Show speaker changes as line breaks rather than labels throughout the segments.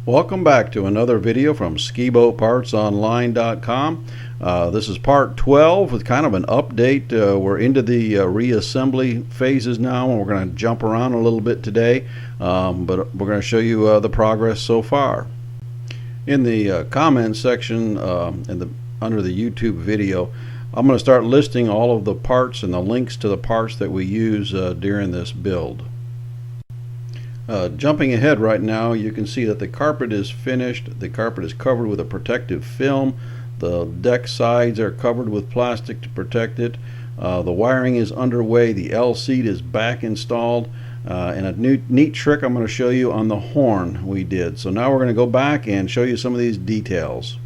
Welcome back to another video from SkiBoatPartsOnline.com. This is part 12 with kind of an update. We're into the reassembly phases now, and we're going to jump around a little bit today, but we're going to show you the progress so far. In the comments section under the YouTube video, I'm going to start listing all of the parts and the links to the parts that we use during this build. Jumping ahead right now, you can see that the carpet is finished. The carpet is covered with a protective film. The deck sides are covered with plastic to protect it. The wiring is underway. The L seat is back installed. And a neat trick I'm going to show you on the horn we did. So now we're going to go back and show you some of these details.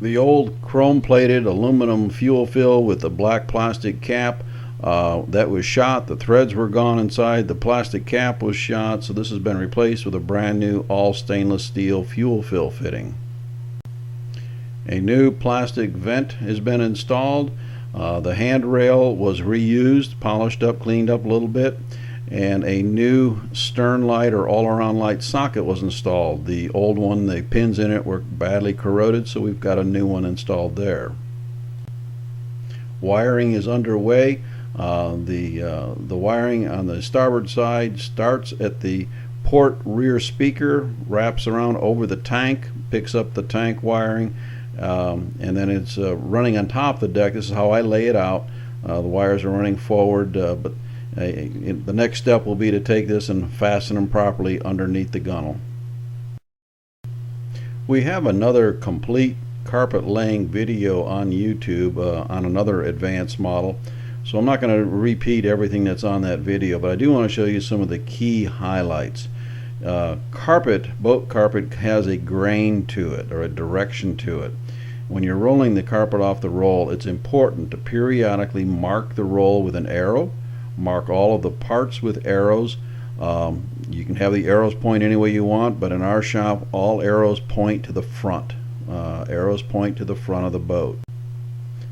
The old chrome plated aluminum fuel fill with the black plastic cap that was shot. The threads were gone inside. The plastic cap was shot, so this has been replaced with a brand new all stainless steel fuel fill fitting. A new plastic vent has been installed. The handrail was reused, polished up, cleaned up a little bit, and a new stern light or all-around light socket was installed. The old one, the pins in it were badly corroded, so we've got a new one installed there. Wiring is underway. The wiring on the starboard side starts at the port rear speaker, wraps around over the tank, picks up the tank wiring, and then it's running on top of the deck. This is how I lay it out. The wires are running forward, but the next step will be to take this and fasten them properly underneath the gunnel. We have another complete carpet laying video on YouTube on another advanced model. So I'm not going to repeat everything that's on that video, but I do want to show you some of the key highlights. Boat carpet has a grain to it, or a direction to it. When you're rolling the carpet off the roll, it's important to periodically mark the roll with an arrow. Mark all of the parts with arrows. You can have the arrows point any way you want, but in our shop, all arrows point to the front. Arrows point to the front of the boat.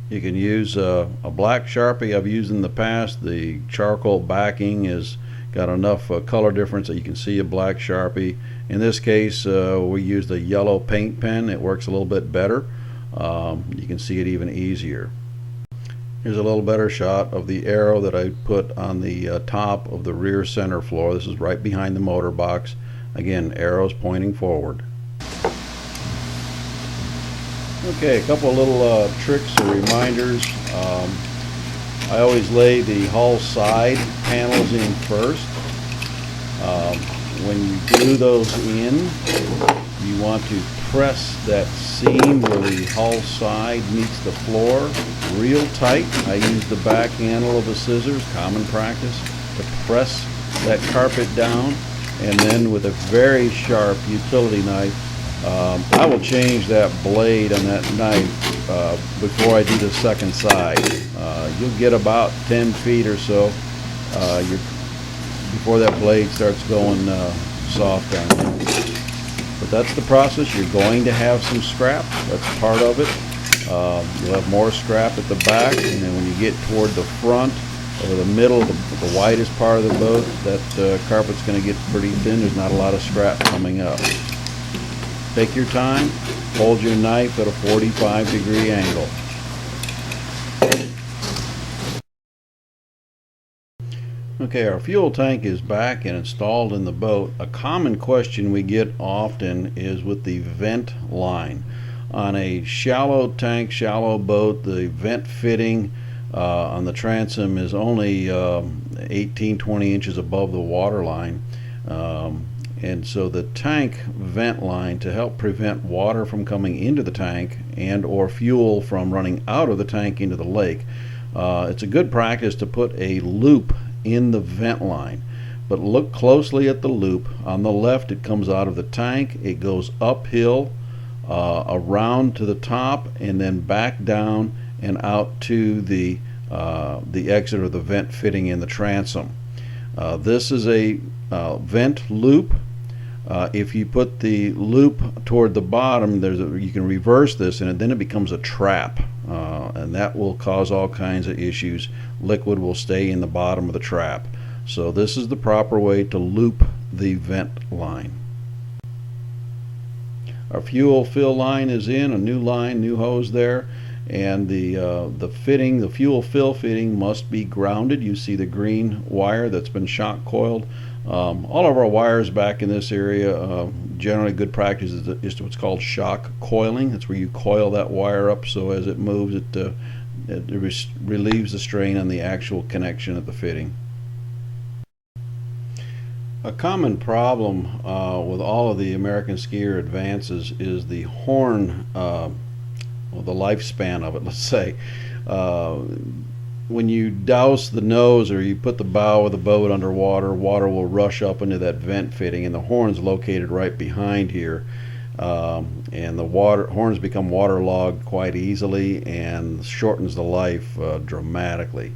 You can use a black Sharpie I've used in the past. The charcoal backing has got enough color difference that you can see a black Sharpie. In this case, we used a yellow paint pen. It works a little bit better. You can see it even easier. Here's a little better shot of the arrow that I put on the top of the rear center floor. This is right behind the motor box. Again, arrows pointing forward. Okay, a couple of little tricks or reminders. I always lay the hull side panels in first. When you glue those in, you want to press that seam where the hull side meets the floor real tight. I use the back handle of a scissors, common practice, to press that carpet down, and then with a very sharp utility knife, I will change that blade on that knife before I do the second side. You'll get about 10 feet or so before that blade starts going soft on you. But that's the process. You're going to have some scrap. That's part of it. You'll have more scrap at the back, and then when you get toward the front or the middle, the widest part of the boat, that carpet's going to get pretty thin. There's not a lot of scrap coming up. Take your time, hold your knife at a 45-degree angle. Okay, our fuel tank is back and installed in the boat. A common question we get often is with the vent line. On a shallow tank, shallow boat, the vent fitting on the transom is only 18-20 inches above the water line. And so the tank vent line, to help prevent water from coming into the tank and or fuel from running out of the tank into the lake, it's a good practice to put a loop in the vent line. But look closely at the loop. On the left, it comes out of the tank. It goes uphill, around to the top, and then back down and out to the exit or the vent fitting in the transom. This is a vent loop. If you put the loop toward the bottom, you can reverse this, and then it becomes a trap, and that will cause all kinds of issues. Liquid will stay in the bottom of the trap. So this is the proper way to loop the vent line. Our fuel fill line is in, a new line, new hose there, and the fitting, the fuel fill fitting, must be grounded. You see the green wire that's been shock coiled. All of our wires back in this area, generally good practice is what's called shock coiling. That's where you coil that wire up so as it moves, it relieves the strain on the actual connection of the fitting. A common problem with all of the American skier Advances is the horn, well, the lifespan of it, let's say. When you douse the nose or you put the bow of the boat underwater, water will rush up into that vent fitting, and the horn's located right behind here. And the horns become waterlogged quite easily and shortens the life dramatically.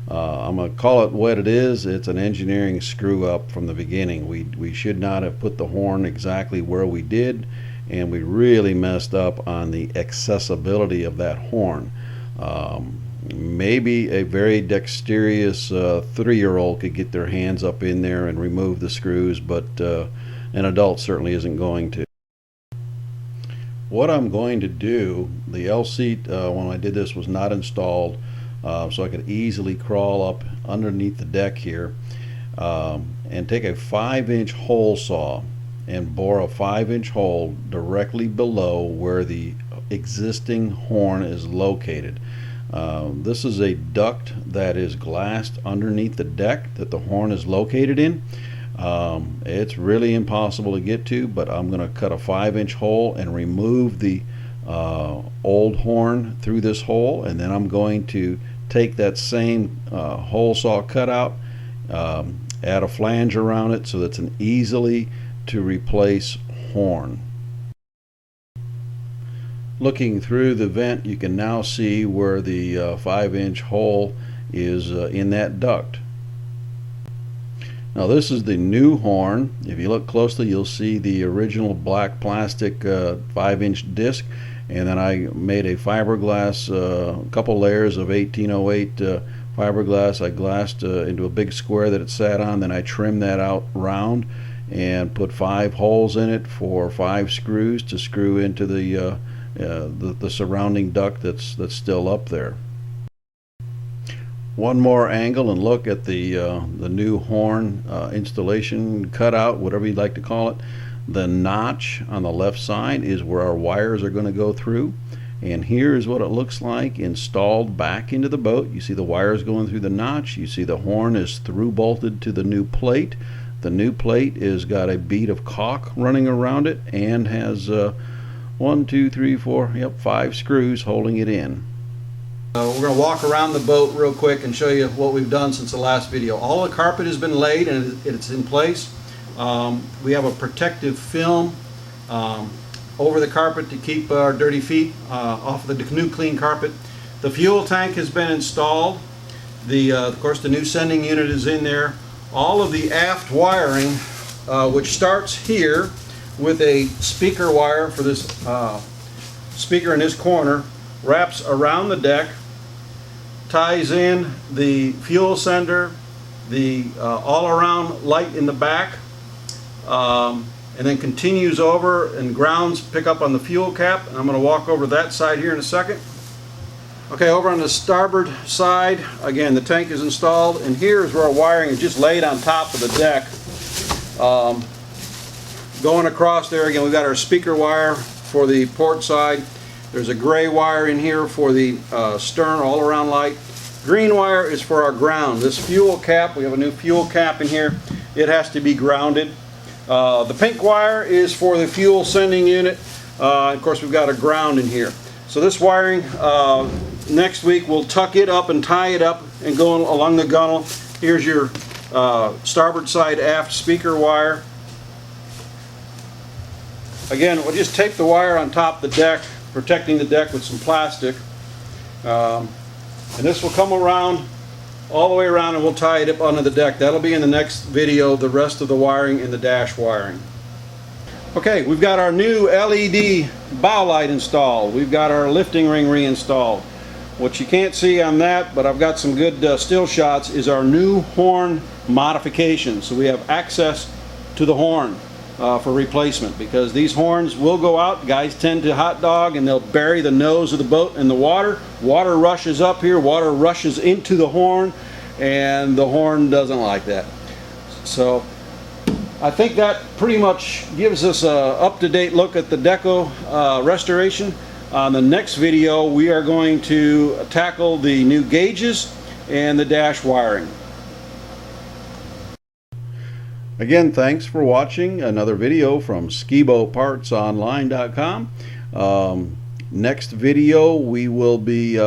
I'm going to call it what it is. It's an engineering screw up from the beginning. We should not have put the horn exactly where we did, and we really messed up on the accessibility of that horn. Maybe a very dexterous 3-year-old could get their hands up in there and remove the screws, but an adult certainly isn't going to. What I'm going to do, the L seat when I did this was not installed, so I could easily crawl up underneath the deck here and take a 5-inch hole saw and bore a 5-inch hole directly below where the existing horn is located. This is a duct that is glassed underneath the deck that the horn is located in. It's really impossible to get to, but I'm going to cut a 5-inch hole and remove the old horn through this hole, and then I'm going to take that same hole saw cutout, add a flange around it so that's an easily to replace horn. Looking through the vent, you can now see where the 5-inch hole is in that duct. Now this is the new horn. If you look closely, you'll see the original black plastic 5-inch disc, and then I made a fiberglass, a couple layers of 1808 fiberglass. I glassed into a big square that it sat on, then I trimmed that out round and put 5 holes in it for 5 screws to screw into the surrounding duct that's still up there. One more angle and look at the new horn installation cutout, whatever you'd like to call it. The notch on the left side is where our wires are going to go through, and here is what it looks like installed back into the boat. You see the wires going through the notch. You see the horn is through bolted to the new plate. The new plate is got a bead of caulk running around it and has 1, 2, 3, 4, 5 screws holding it in. We're going to walk around the boat real quick and show you what we've done since the last video. All the carpet has been laid and it's in place. We have a protective film over the carpet to keep our dirty feet off of the new clean carpet. The fuel tank has been installed. Of course, the new sending unit is in there. All of the aft wiring, which starts here with a speaker wire for this speaker in this corner, wraps around the deck, ties in the fuel sender, the all-around light in the back, and then continues over and grounds pick up on the fuel cap. And I'm going to walk over that side here in a second. Okay, over on the starboard side, again, the tank is installed, and here is where our wiring is just laid on top of the deck. Going across there, again, we've got our speaker wire for the port side. There's a gray wire in here for the stern all-around light. Green wire is for our ground. This fuel cap, we have a new fuel cap in here. It has to be grounded. The pink wire is for the fuel sending unit. Of course, we've got a ground in here. So this wiring, next week we'll tuck it up and tie it up and go along the gunnel. Here's your starboard side aft speaker wire. Again, we'll just tape the wire on top of the deck, protecting the deck with some plastic. And this will come around, all the way around, and we'll tie it up onto the deck. That'll be in the next video, the rest of the wiring and the dash wiring. Okay, we've got our new LED bow light installed. We've got our lifting ring reinstalled. What you can't see on that, but I've got some good still shots, is our new horn modification. So we have access to the horn. for replacement, because these horns will go out. Guys tend to hot dog and they'll bury the nose of the boat in the water. Water rushes up here, water rushes into the horn, and the horn doesn't like that. So I think that pretty much gives us a up-to-date look at the deco restoration. On the next video, we are going to tackle the new gauges and the dash wiring. Again, thanks for watching another video from SkiBoatPartsOnline.com. Next video, we will be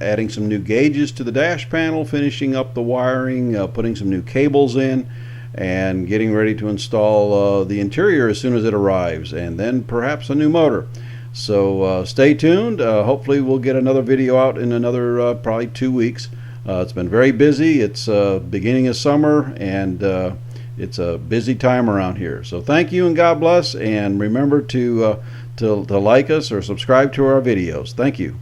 adding some new gauges to the dash panel, finishing up the wiring, putting some new cables in, and getting ready to install the interior as soon as it arrives, and then perhaps a new motor. So stay tuned. Hopefully we'll get another video out in another probably 2 weeks. It's been very busy. It's beginning of summer, and it's a busy time around here. So thank you and God bless, and remember to like us or subscribe to our videos. Thank you.